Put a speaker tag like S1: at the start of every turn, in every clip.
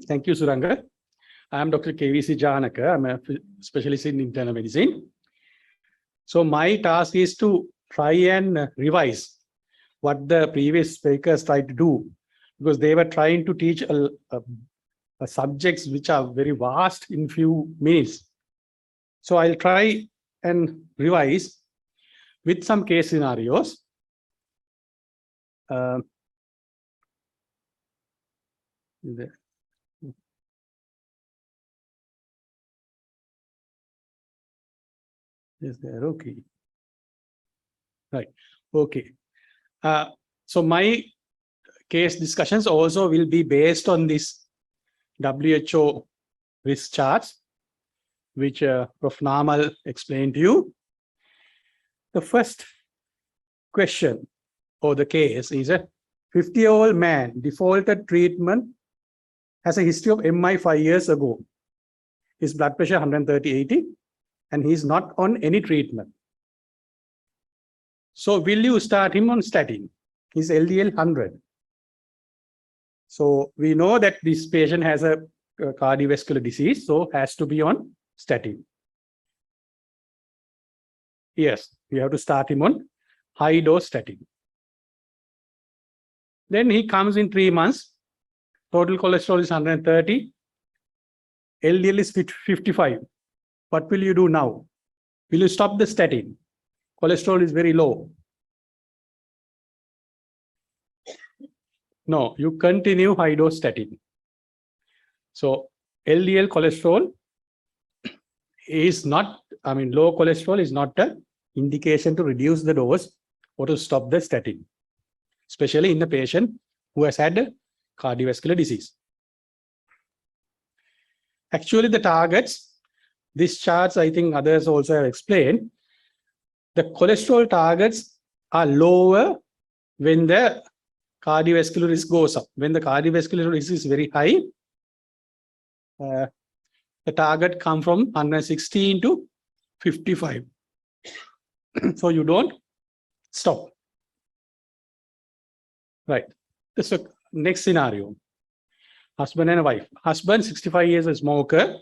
S1: Thank you, Suranga. I am Dr. KVC Janaka. I'm a specialist in internal medicine. So my task is to try and revise what the previous speakers tried to do, because they were trying to teach subjects which are very vast in few minutes. So I'll try and revise with some case scenarios. Is there? Okay. Right. Okay. So my case discussions also will be based on this WHO risk charts, which Prof. Namal explained to you. The first question or the case is a 50-year-old man defaulted treatment, has a history of MI 5 years ago. His blood pressure 130/80, and he's not on any treatment. So will you start him on statin? His LDL 100. So we know that this patient has a cardiovascular disease, so has to be on statin. Yes, we have to start him on high dose statin. Then he comes in 3 months. Total cholesterol is 130. LDL is 55. What will you do now? Will you stop the statin? Cholesterol is very low. No, you continue high dose statin. So LDL cholesterol is not, low cholesterol is not an indication to reduce the dose or to stop the statin, especially in the patient who has had a cardiovascular disease. Actually, the targets, these charts, I think others also have explained, the cholesterol targets are lower when the cardiovascular risk goes up. When the cardiovascular risk is very high, the target comes from 116 to 55. So you don't stop. Right. This is the next scenario. Husband and wife. Husband, 65 years, a smoker.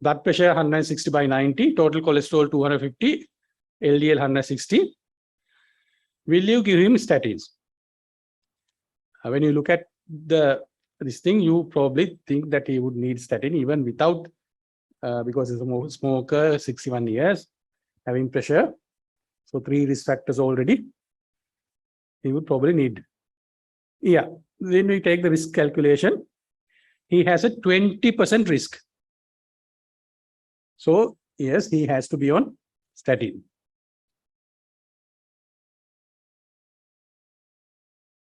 S1: Blood pressure 160/90. Total cholesterol 250. LDL 160. Will you give him statins? When you look at this thing, you probably think that he would need statin even without, because he's a smoker, 61 years, having pressure. So 3 risk factors already. He would probably need. Yeah. Then we take the risk calculation. He has a 20% risk. So yes, he has to be on statin.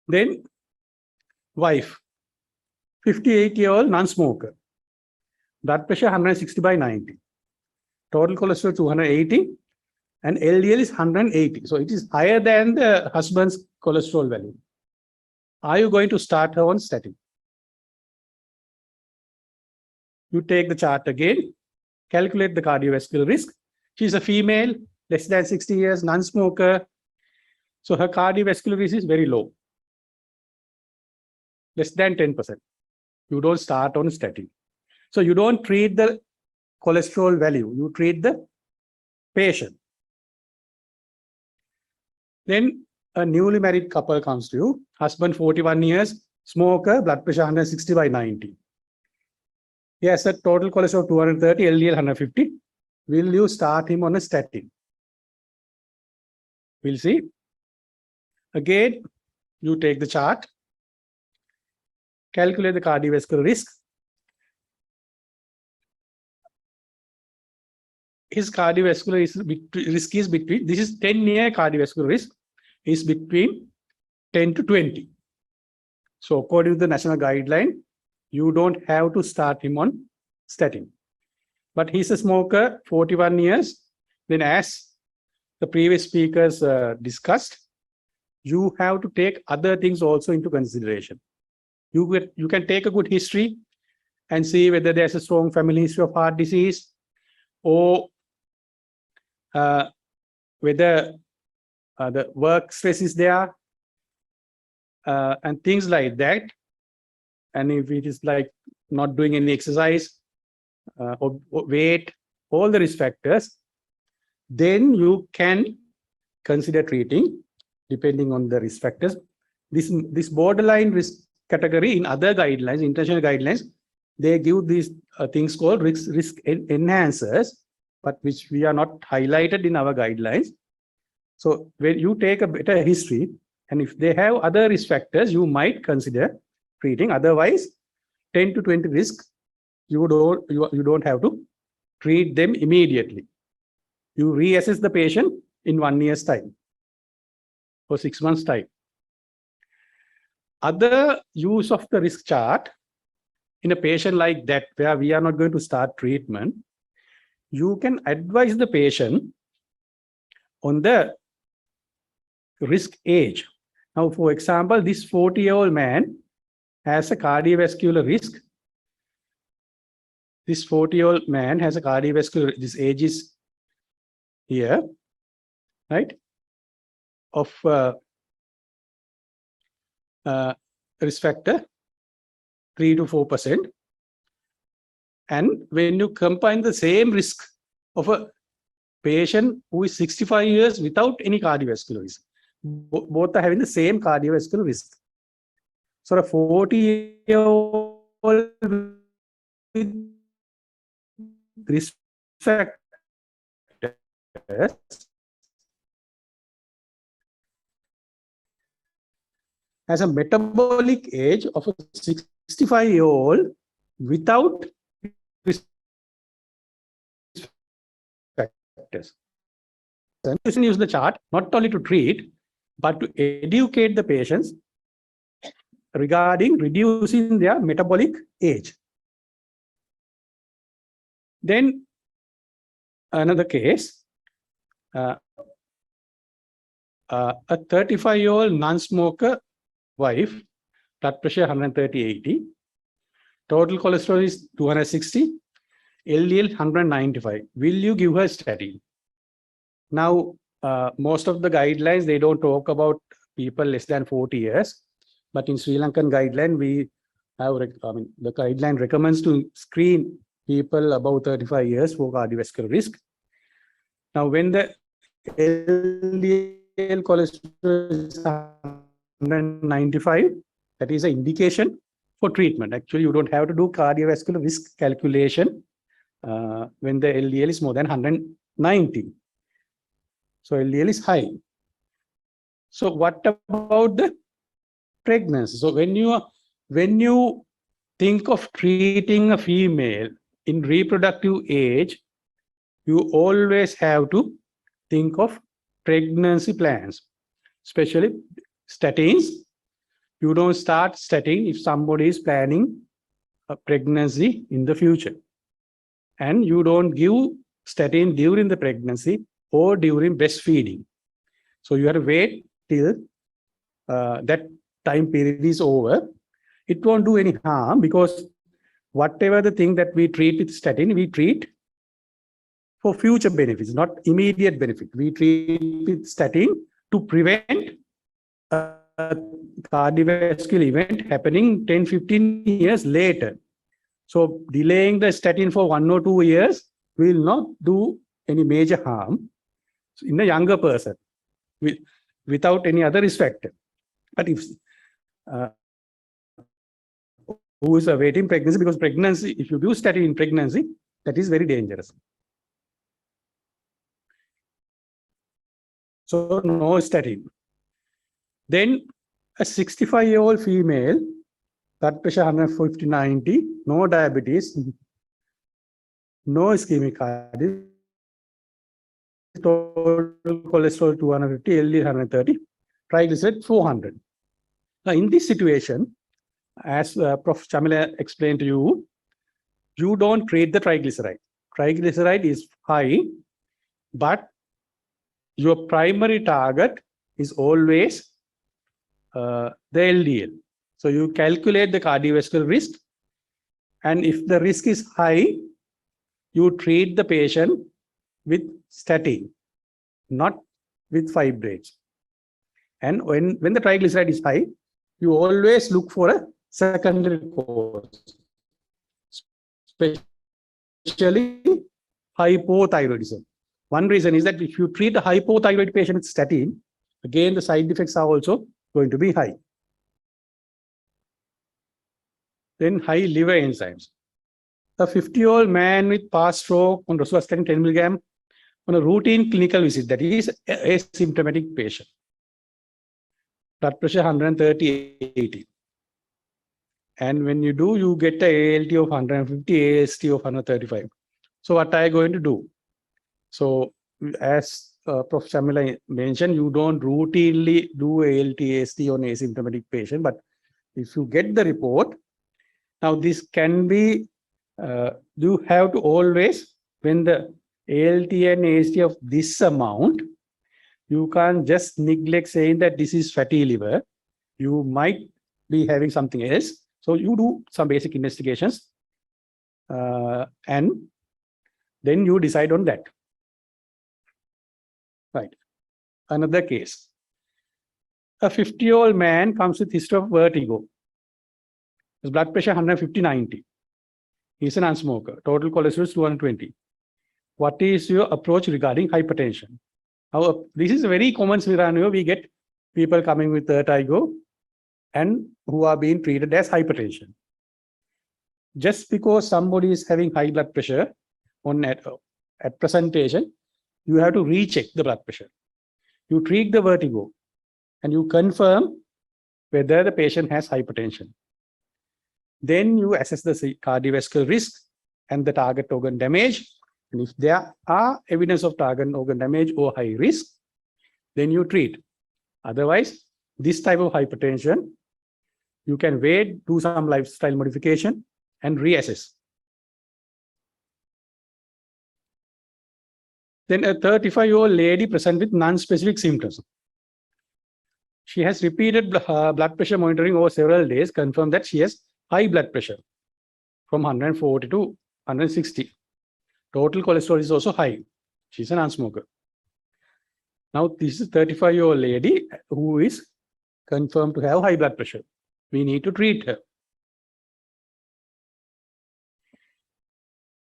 S1: Then wife, 58-year-old non-smoker. Blood pressure 160/90. Total cholesterol 280. And LDL is 180. So it is higher than the husband's cholesterol value. Are you going to start her on statin? You take the chart again, calculate the cardiovascular risk. She's a female, less than 60 years, non-smoker. So her cardiovascular risk is very low. Less than 10%. You don't start on statin. So you don't treat the cholesterol value, you treat the patient. Then a newly married couple comes to you. Husband 41 years, smoker, blood pressure 160/90. He has a total cholesterol 230, LDL 150. Will you start him on a statin? We'll see. Again, you take the chart, calculate the cardiovascular risk. His cardiovascular risk is between, this is 10-year cardiovascular risk, is between 10 to 20. So according to the national guideline, you don't have to start him on statin. But he's a smoker, 41 years. Then as the previous speakers discussed, you have to take other things also into consideration. You can take a good history and see whether there's a strong family history of heart disease, or whether the work stress is there, and things like that. And if it is like not doing any exercise, weight, all the risk factors, then you can consider treating depending on the risk factors. This borderline risk category in other guidelines, international guidelines, they give these things called risk enhancers, but which we are not highlighted in our guidelines. So when you take a better history, and if they have other risk factors, you might consider treating. Otherwise, 10 to 20 risks, you don't have to treat them immediately. You reassess the patient in 1 year's time or 6 months' time. Other use of the risk chart in a patient like that, where we are not going to start treatment, you can advise the patient on the risk age. Now, for example, this 40-year-old man has a cardiovascular risk. This 40-year-old man has a cardiovascular, this age is here, right, of risk factor 3 to 4%. And when you combine the same risk of a patient who is 65 years without any cardiovascular risk, both are having the same cardiovascular risk. So a 40-year-old with risk factors has a metabolic age of a 65-year-old without risk factors. And you can use the chart not only to treat, but to educate the patients regarding reducing their metabolic age. Then another case, a 35-year-old non-smoker wife, blood pressure 130/80, total cholesterol is 260, LDL 195. Will you give her statin? Now, most of the guidelines, they don't talk about people less than 40 years, but in Sri Lankan guideline, we have, the guideline recommends to screen people above 35 years for cardiovascular risk. Now, when the LDL cholesterol is 195, that is an indication for treatment. Actually, you don't have to do cardiovascular risk calculation when the LDL is more than 190. So LDL is high. So what about the pregnancy? So when you think of treating a female in reproductive age, you always have to think of pregnancy plans, especially statins. You don't start statin if somebody is planning a pregnancy in the future. And you don't give statin during the pregnancy or during breastfeeding. So you have to wait till that time period is over. It won't do any harm, because whatever the thing that we treat with statin, we treat for future benefits, not immediate benefit. We treat with statin to prevent a cardiovascular event happening 10-15 years later. So delaying the statin for 1 or 2 years will not do any major harm in a younger person without any other risk factor. But if who is awaiting pregnancy, because pregnancy, if you do statin in pregnancy, that is very dangerous. So no statin. Then a 65-year-old female, blood pressure 150/90, no diabetes, no ischemic heart disease, total cholesterol 250, LDL 130, triglyceride 400. Now, in this situation, as Prof. Chamila explained to you, you don't treat the triglyceride. Triglyceride is high, but your primary target is always the LDL. So you calculate the cardiovascular risk, and if the risk is high, you treat the patient with statin, not with fibrates. And when the triglyceride is high, you always look for a secondary cause. especially hypothyroidism. One reason is that if you treat a hypothyroid patient with statin, again, the side effects are also going to be high. Then high liver enzymes. A 50-year-old man with past stroke on rosuvastatin 10 milligram on a routine clinical visit, that is asymptomatic patient. Blood pressure 130/80. And when you do, you get a ALT of 150, AST of 135. So what are you going to do? So as Prof. Shamila mentioned, you don't routinely do ALT, AST on asymptomatic patient, but if you get the report, now this can be, you have to always, when the ALT and AST of this amount, you can't just neglect saying that this is fatty liver. You might be having something else. So you do some basic investigations and then you decide on that. Right. Another case. A 50-year-old man comes with history of vertigo. His blood pressure 150/90. He's a non-smoker. Total cholesterol is 220. What is your approach regarding hypertension? Now, this is a very common scenario. We get people coming with vertigo and who are being treated as hypertension. Just because somebody is having high blood pressure at presentation, you have to recheck the blood pressure. You treat the vertigo and you confirm whether the patient has hypertension. Then you assess the cardiovascular risk and the target organ damage. And if there are evidence of target organ damage or high risk, then you treat. Otherwise, this type of hypertension, you can wait, do some lifestyle modification and reassess. Then a 35-year-old lady present with non-specific symptoms. She has repeated blood pressure monitoring over several days, confirmed that she has high blood pressure from 140 to 160. Total cholesterol is also high. She's a non-smoker. Now, this is a 35-year-old lady who is confirmed to have high blood pressure. We need to treat her.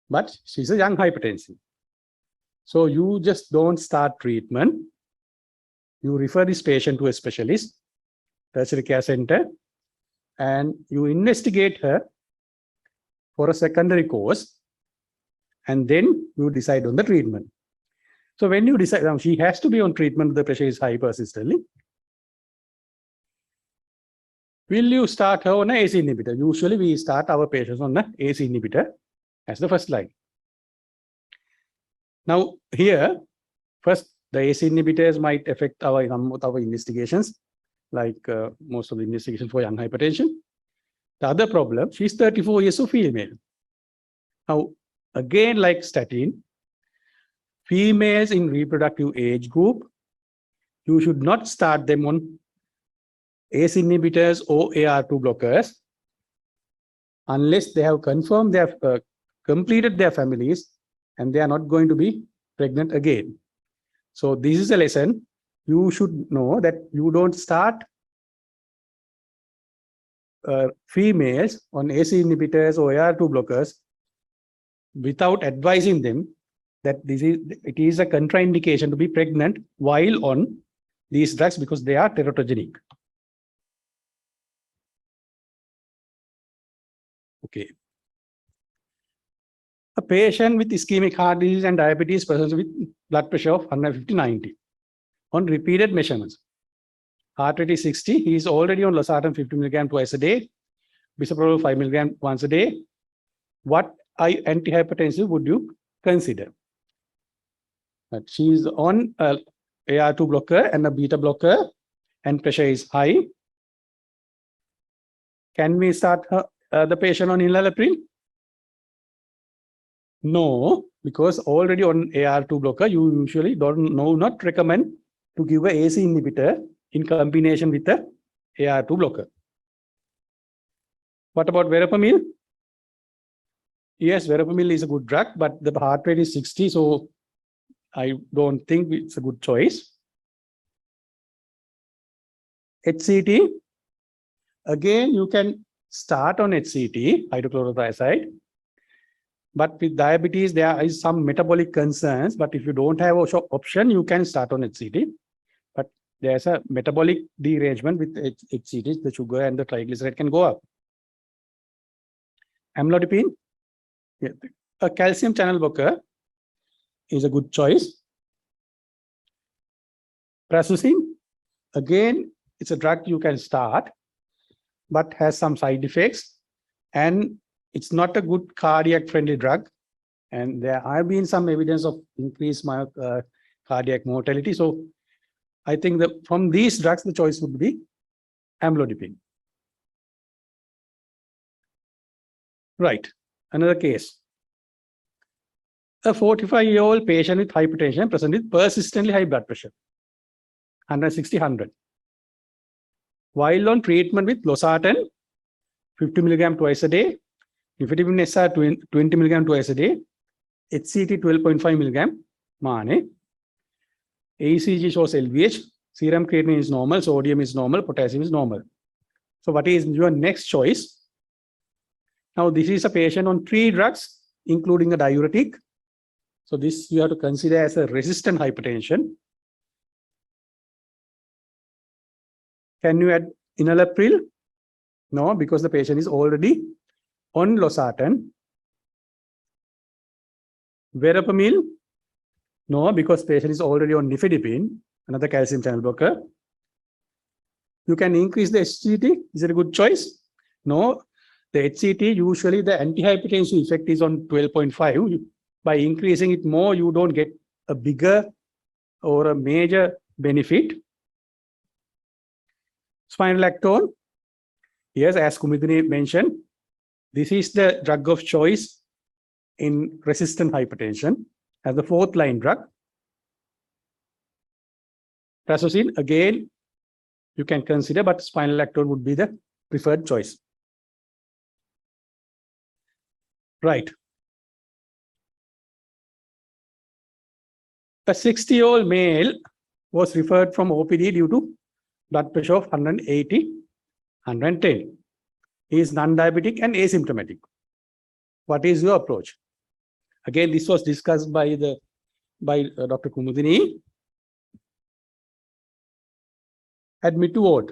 S1: But she's a young hypertensive. So you just don't start treatment. You refer this patient to a specialist, tertiary care center, and you investigate her for a secondary course, and then you decide on the treatment. So when you decide, now she has to be on treatment, the pressure is high persistently. Will you start her on an ACE inhibitor? Usually we start our patients on an ACE inhibitor as the first line. Now here, first the ACE inhibitors might affect some of our investigations, like most of the investigations for young hypertension. The other problem, she's 34 years of female. Now, again, like statin, females in reproductive age group, you should not start them on ACE inhibitors or AR2 blockers unless they have confirmed they have completed their families and they are not going to be pregnant again. So this is a lesson. You should know that you don't start females on ACE inhibitors or AR2 blockers without advising them that it is a contraindication to be pregnant while on these drugs because they are teratogenic. Okay. A patient with ischemic heart disease and diabetes presents with blood pressure of 150/90 on repeated measurements. Heart rate is 60. He is already on losartan 50 milligram twice a day, bisoprolol 5 milligram once a day. What antihypertensive would you consider? But she is on AR2 blocker and a beta blocker, and pressure is high. Can we start the patient on enalapril? No, because already on AR2 blocker, you usually not recommend to give a ACE inhibitor in combination with the AR2 blocker. What about verapamil? Yes, verapamil is a good drug, but the heart rate is 60, so I don't think it's a good choice. HCT, again, you can start on HCT, hydrochlorothiazide, But with diabetes, there is some metabolic concerns. But if you don't have an option, you can start on HCT. But there's a metabolic derangement with HCT. The sugar and the triglyceride can go up. Amlodipine, yeah. A calcium channel blocker is a good choice. Prazosin, again, it's a drug you can start, but has some side effects, and it's not a good cardiac friendly drug. And there have been some evidence of increased cardiac mortality. So I think that from these drugs, the choice would be amlodipine. Right, another case. A 45-year-old patient with hypertension present with persistently high blood pressure, 160/100. While on treatment with losartan, 50 milligram twice a day, nifedipine SR 20 milligram twice a day, HCT 12.5 milligram, MANE. ACG shows LVH, serum creatinine is normal, sodium is normal, potassium is normal. So what is your next choice? Now this is a patient on 3 drugs, including a diuretic. So this you have to consider as a resistant hypertension. Can you add enalapril? No, because the patient is already on losartan. Verapamil? No, because patient is already on nifedipine, another calcium channel blocker. You can increase the HCT. Is it a good choice? No, the HCT, usually the antihypertensive effect is on 12.5. By increasing it more, you don't get a bigger or a major benefit. Spironolactone. Yes, as Kumudini mentioned, this is the drug of choice in resistant hypertension as the 4th line drug. Prazosin, again, you can consider, but spironolactone would be the preferred choice. Right. A 60-year-old male was referred from OPD due to blood pressure of 180, 110. He is non-diabetic and asymptomatic. What is your approach? Again, this was discussed by Dr. Kumudini. Admit to what?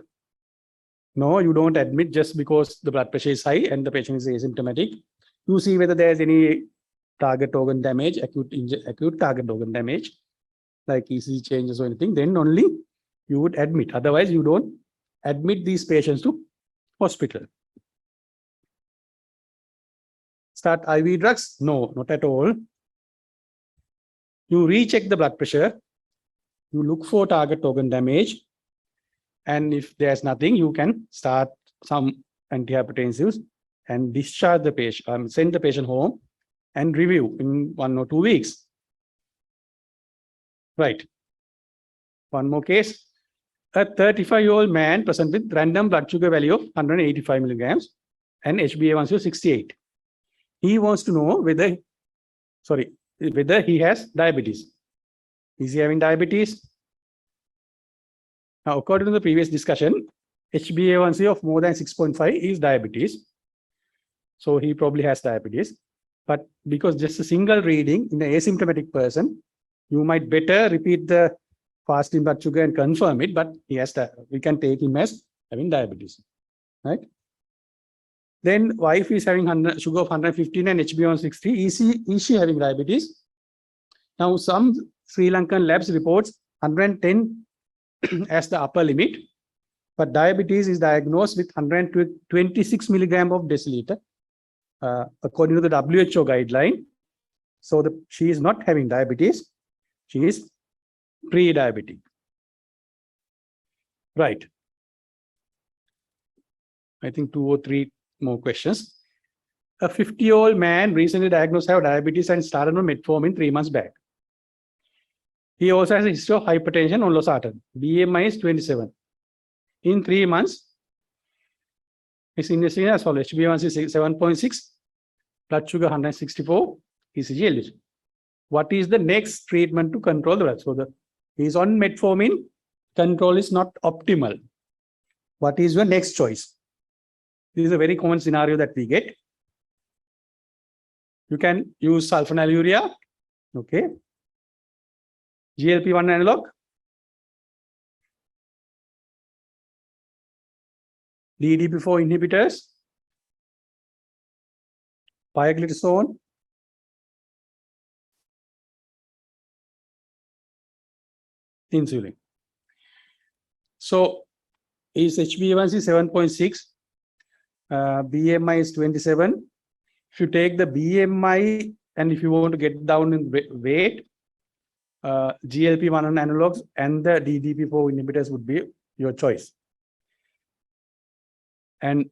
S1: No, you don't admit just because the blood pressure is high and the patient is asymptomatic. You see whether there is any target organ damage, acute target organ damage, like ECG changes or anything, then only you would admit. Otherwise, you don't admit these patients to hospital. Start IV drugs? No, not at all. You recheck the blood pressure. You look for target organ damage. And if there's nothing, you can start some antihypertensives and discharge the patient, send the patient home and review in 1 or 2 weeks. Right. One more case. A 35-year-old man present with random blood sugar value of 185 milligrams and HbA1c of 68. He wants to know whether he has diabetes. Is he having diabetes? Now, according to the previous discussion, HbA1c of more than 6.5 is diabetes. So he probably has diabetes. But because just a single reading in an asymptomatic person, you might better repeat the fasting blood sugar and confirm it, but he has we can take him as having diabetes, right? Then wife is having sugar of 115 and HbA1c. Is she having diabetes? Now, some Sri Lankan labs reports 110 as the upper limit, but diabetes is diagnosed with 126 milligram of deciliter, according to the WHO guideline. So she is not having diabetes. She is pre-diabetic. Right. I think 2 or 3 more questions. A 50-year-old man recently diagnosed have diabetes and started on metformin 3 months back. He also has a history of hypertension on losartan. BMI is 27. In 3 months, his investigation as follows: HbA1c 7.6, blood sugar 164, ECG LDH. What is the next treatment to control the blood? So he is on metformin, control is not optimal. What is your next choice? This is a very common scenario that we get. You can use sulfonylurea. Okay. GLP-1 analog. DDP4 inhibitors. Pioglitazone. Insulin. So is HbA1c 7.6, BMI is 27. If you take the BMI and if you want to get down in weight, GLP-1 analogs and the DDP4 inhibitors would be your choice. And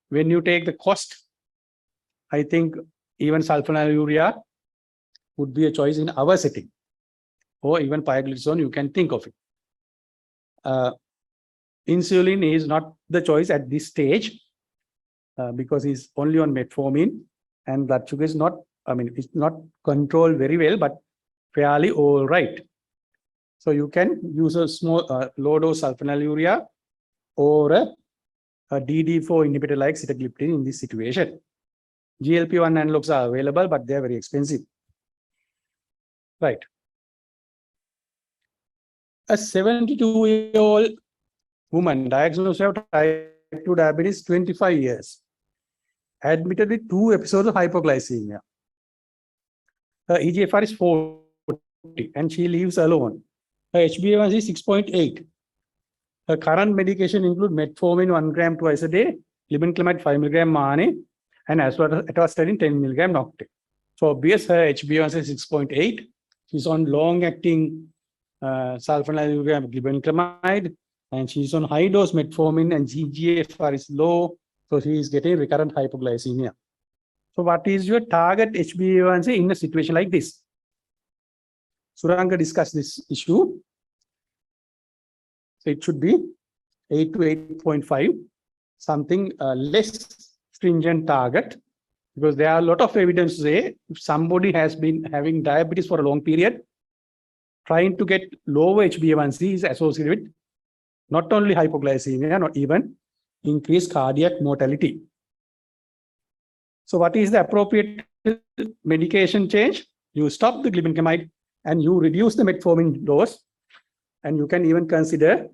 S1: when you take the cost, I think even sulfonylurea would be a choice in our setting, or even pioglitazone, you can think of it. Insulin is not the choice at this stage because it's only on metformin, and blood sugar is not, it's not controlled very well, but fairly all right. So you can use a small low dose sulfonylurea or a DD4 inhibitor like sitagliptin in this situation. GLP-1 analogs are available, but they are very expensive. Right. A 72-year-old woman diagnosed with type 2 diabetes, 25 years, admitted with 2 episodes of hypoglycemia. Her eGFR is 40 and she lives alone. Her HbA1c is 6.8. Her current medication include metformin 1 gram twice a day, glibenclamide 5 mg MANE, and atorvastatin 10 mg nocte. So obvious her HbA1c is 6.8. She's on long-acting sulfonylurea glibenclamide, and she's on high-dose metformin, and GGFR is low, so she is getting recurrent hypoglycemia. So what is your target HbA1c in a situation like this? Suranga discussed this issue. So it should be 8 to 8.5, something less stringent target, because there are a lot of evidence to say if somebody has been having diabetes for a long period, trying to get lower HbA1c is associated with not only hypoglycemia, not even increased cardiac mortality. So what is the appropriate medication change? You stop the glibenclamide and you reduce the metformin dose, and you can even consider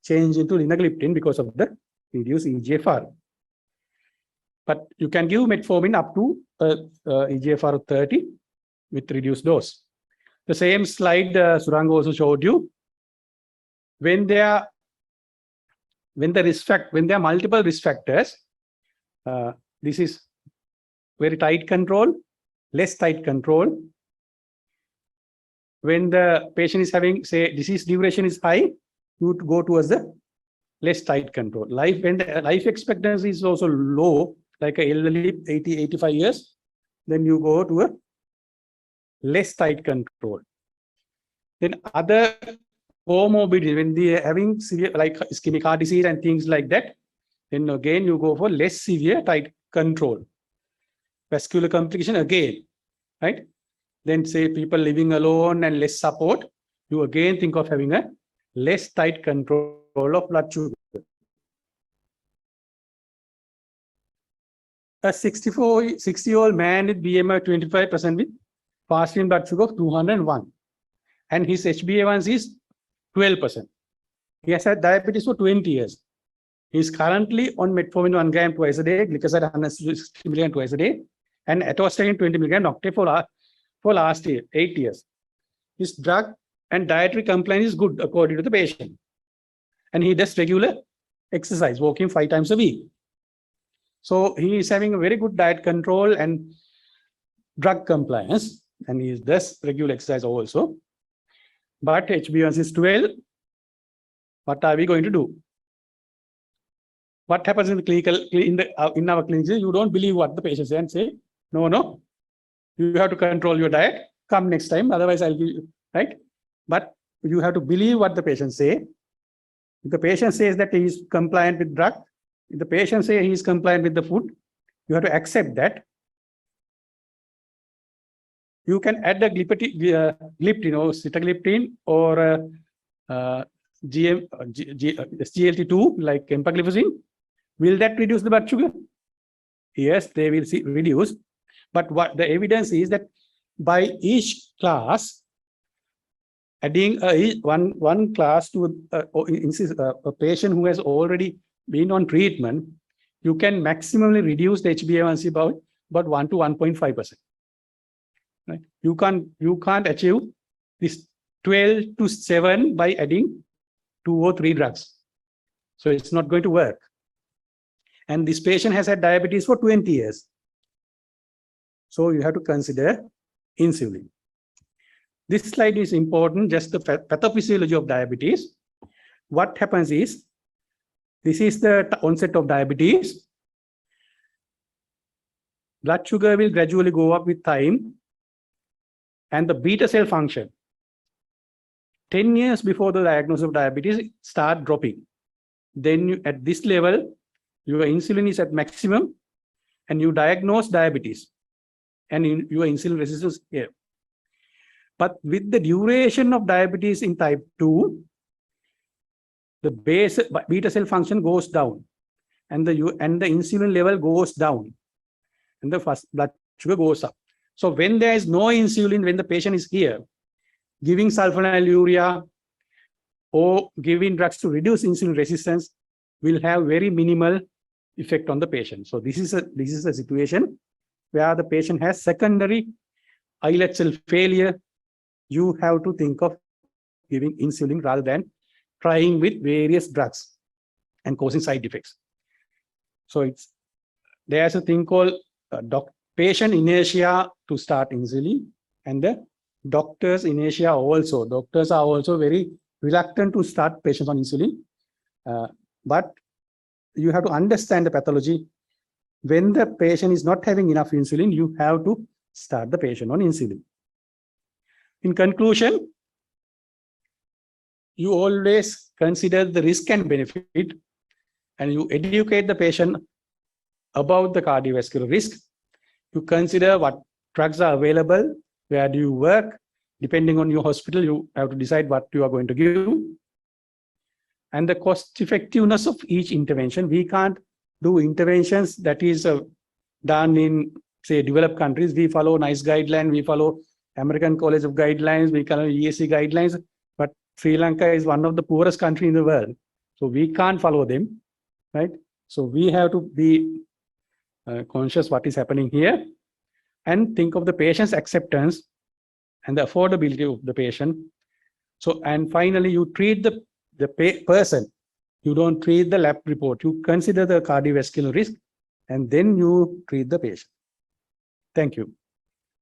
S1: change into linagliptin because of the reduced eGFR. But you can give metformin up to eGFR of 30 with reduced dose. The same slide Suranga also showed you. When there are multiple risk factors, this is very tight control, less tight control. When the patient is having, say, disease duration is high, you would go towards the less tight control. When the life expectancy is also low, like a elderly 80, 85 years, then you go to a less tight control. Then other comorbidities, when they are having severe, like ischemic heart disease and things like that, then again you go for less severe tight control. Vascular complication again, right? Then say people living alone and less support, you again think of having a less tight control of blood sugar. A 60-year-old man with BMI 25% with fasting blood sugar of 201, and his HbA1c is 12%. He has had diabetes for 20 years. He is currently on metformin 1 gram twice a day, glycoside 160 mg twice a day, and atorvastatin 20 mg nocte for last year, 8 years. His drug and dietary compliance is good according to the patient. And he does regular exercise, walking 5 times a week. So he is having a very good diet control and drug compliance, and he does regular exercise also. But HbA1c is 12. What are we going to do? What happens in the clinical, in our clinics? You don't believe what the patient says and say, no, you have to control your diet. Come next time, otherwise I'll give you, right? But you have to believe what the patient say. If the patient says that he is compliant with drug, if the patient says he is compliant with the food, you have to accept that. You can add a gliptin or sitagliptin or SGLT2 like empagliflozin. Will that reduce the blood sugar? Yes, they will reduce, But what the evidence is that by each class, adding one class to a patient who has already been on treatment, you can maximally reduce the HbA1c by about 1 to 1.5%. Right? You can't achieve this 12 to 7 by adding 2 or 3 drugs. So it's not going to work. And this patient has had diabetes for 20 years. So you have to consider insulin. This slide is important, just the pathophysiology of diabetes. What happens is, this is the onset of diabetes. Blood sugar will gradually go up with time, and the beta cell function, 10 years before the diagnosis of diabetes, start dropping. Then at this level, your insulin is at maximum, and you diagnose diabetes, and your insulin resistance here. But with the duration of diabetes in type 2, the beta cell function goes down, and the insulin level goes down, and the first blood sugar goes up. So when there is no insulin, when the patient is here, giving sulfonylurea or giving drugs to reduce insulin resistance will have very minimal effect on the patient. So this is a situation where the patient has secondary islet cell failure. You have to think of giving insulin rather than trying with various drugs and causing side effects. So there's a thing called patient inertia to start insulin, and the doctor's inertia also. Doctors are also very reluctant to start patients on insulin. But you have to understand the pathology. When the patient is not having enough insulin, you have to start the patient on insulin. In conclusion, you always consider the risk and benefit, and you educate the patient about the cardiovascular risk. You consider what drugs are available, where do you work. Depending on your hospital, you have to decide what you are going to give. And the cost effectiveness of each intervention. We can't do interventions that is done in, say, developed countries. We follow NICE guidelines, we follow American College of Guidelines, we follow ESC guidelines, but Sri Lanka is one of the poorest countries in the world. So we can't follow them, right? So we have to be conscious what is happening here and think of the patient's acceptance and the affordability of the patient. So, and finally, you treat the person. You don't treat the lab report. You consider the cardiovascular risk, and then you treat the patient. Thank you.